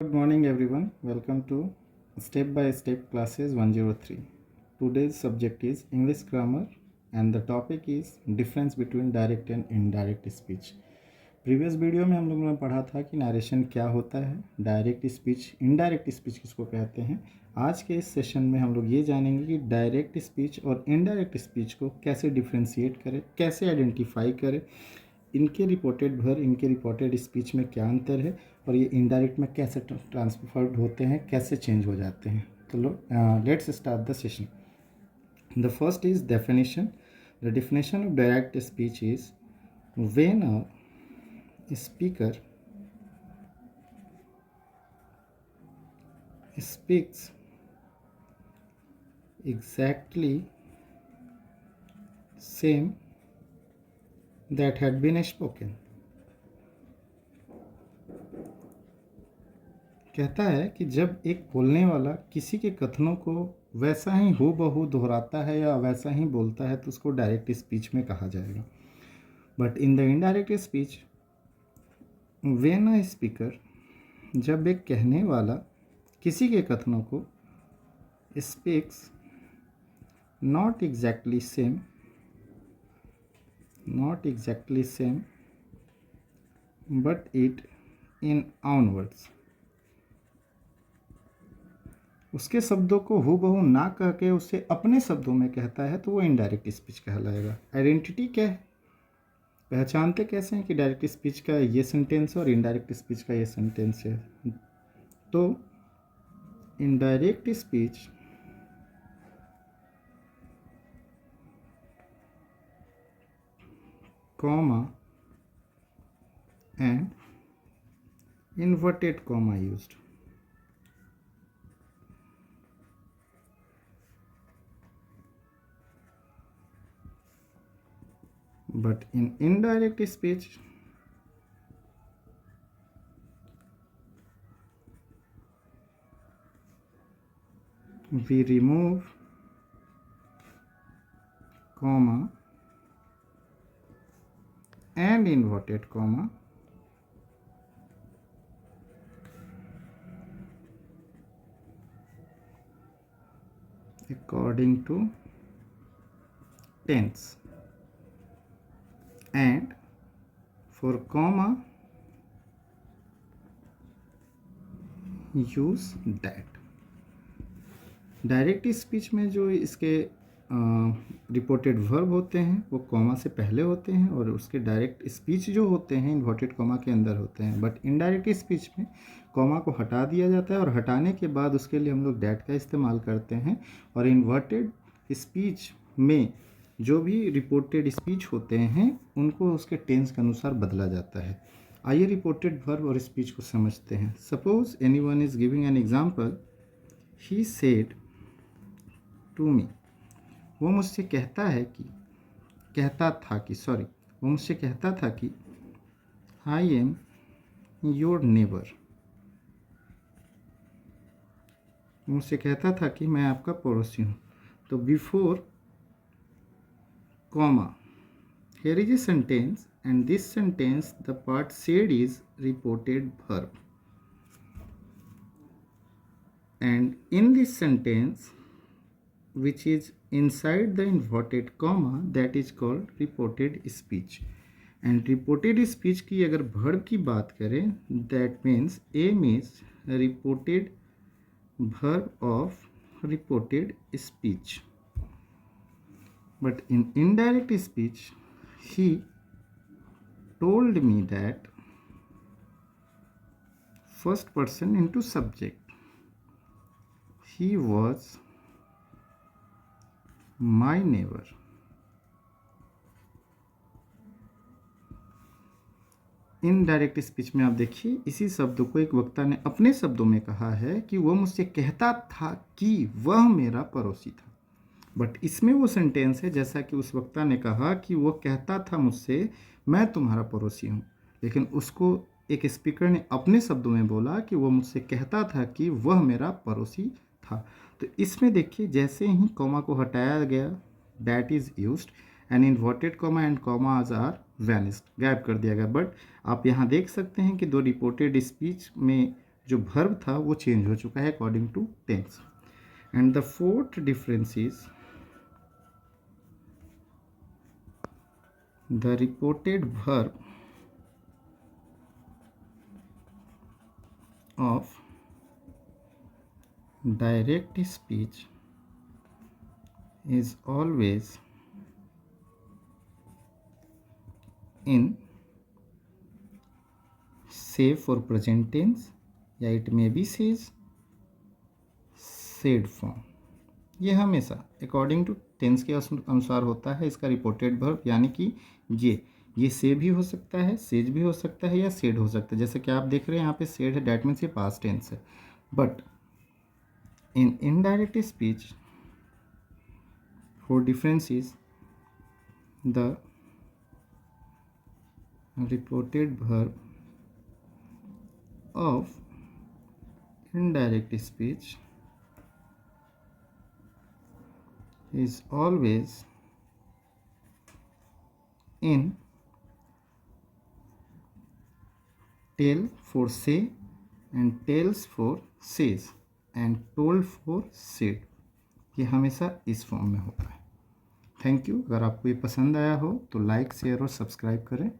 Good morning, everyone. Welcome to Step by Step Classes 103. Today's subject is English Grammar, and the topic is Difference between Direct and Indirect Speech. Previous video में हम लोगों ने पढ़ा था कि narration क्या होता है, डायरेक्ट स्पीच, इनडायरेक्ट स्पीच किसको कहते हैं। आज के इस सेशन में हम लोग ये जानेंगे कि डायरेक्ट स्पीच और इनडायरेक्ट स्पीच को कैसे डिफ्रेंशिएट करें, कैसे आइडेंटिफाई करें, इनके रिपोर्टेड स्पीच में क्या अंतर है और ये इनडायरेक्ट में कैसे ट्रांसफर्ड होते हैं, कैसे चेंज हो जाते हैं। तो let's start the session. The first is definition. The definition of direct speech is when a speaker speaks exactly same that had been spoken। कहता है कि जब एक बोलने वाला किसी के कथनों को वैसा ही हूबहू दोहराता है या वैसा ही बोलता है तो उसको डायरेक्ट स्पीच में कहा जाएगा। But in the indirect speech when a speaker, जब एक कहने वाला किसी के कथनों को speaks not exactly same but it in own words, उसके शब्दों को हूबहू ना कह के उसे अपने शब्दों में कहता है तो वो इनडायरेक्ट स्पीच कहलाएगा। आइडेंटिटी क्या है, पहचानते कैसे हैं कि डायरेक्ट स्पीच का ये सेंटेंस है और इनडायरेक्ट स्पीच का ये सेंटेंस है। तो indirect speech comma and inverted comma used. But in indirect speech, we remove comma and inverted comma according to tense, and for comma use that। Direct speech में जो इसके reported verb होते हैं वो कॉमा से पहले होते हैं और उसके डायरेक्ट स्पीच जो होते हैं इन्वर्टेड कॉमा के अंदर होते हैं। बट इनडायरेक्ट स्पीच में कॉमा को हटा दिया जाता है और हटाने के बाद उसके लिए हम लोग डैट का इस्तेमाल करते हैं। और इन्वर्टेड स्पीच में जो भी रिपोर्टेड स्पीच होते हैं उनको उसके टेंस के अनुसार बदला जाता है। आइए रिपोर्टेड वर्ब और स्पीच को समझते हैं। Suppose anyone is giving an example, he said to me, वो मुझसे कहता था कि आई एम योर नेबर, मुझसे कहता था कि मैं आपका पड़ोसी हूँ। तो before comma, here is a sentence and this sentence the part said is reported verb, and in this sentence which is inside the inverted comma that is called reported speech। and reported speech की अगर verb की बात करें that means aim is reported verb of reported speech। But in indirect speech, he told me that first person into subject, he was my neighbor। Indirect speech में आप देखिए इसी शब्द को एक वक्ता ने अपने शब्दों में कहा है कि वह मुझसे कहता था कि वह मेरा पड़ोसी था। बट इसमें वो सेंटेंस है जैसा कि उस वक्ता ने कहा कि वो कहता था मुझसे मैं तुम्हारा पड़ोसी हूँ, लेकिन उसको एक स्पीकर ने अपने शब्दों में बोला कि वो मुझसे कहता था कि वह मेरा पड़ोसी था। तो इसमें देखिए जैसे ही कॉमा को हटाया गया that is used and inverted comma and commas are vanished, गायब कर दिया गया। बट आप यहाँ देख सकते हैं कि दो रिपोर्टेड स्पीच में जो verb था वो चेंज हो चुका है according to tense. And the fourth difference is the reported verb of direct speech is always in save for present tense या it may be says said form. ये हमेशा अकॉर्डिंग टू टेंस के अनुसार होता है इसका रिपोर्टेड वर्ब, यानी कि ये से भी हो सकता है, सेज भी हो सकता है या सेड हो सकता है. जैसे कि आप देख रहे हैं यहाँ पे सेड है, डैट मीन्स ये पास्ट टेंस है. But in indirect speech for difference is the reported verb of indirect speech is always in tell for say and tells for says and told for said. ये हमेशा इस form में होता है. Thank you. अगर आपको ये पसंद आया हो तो लाइक, शेयर और सब्सक्राइब करें.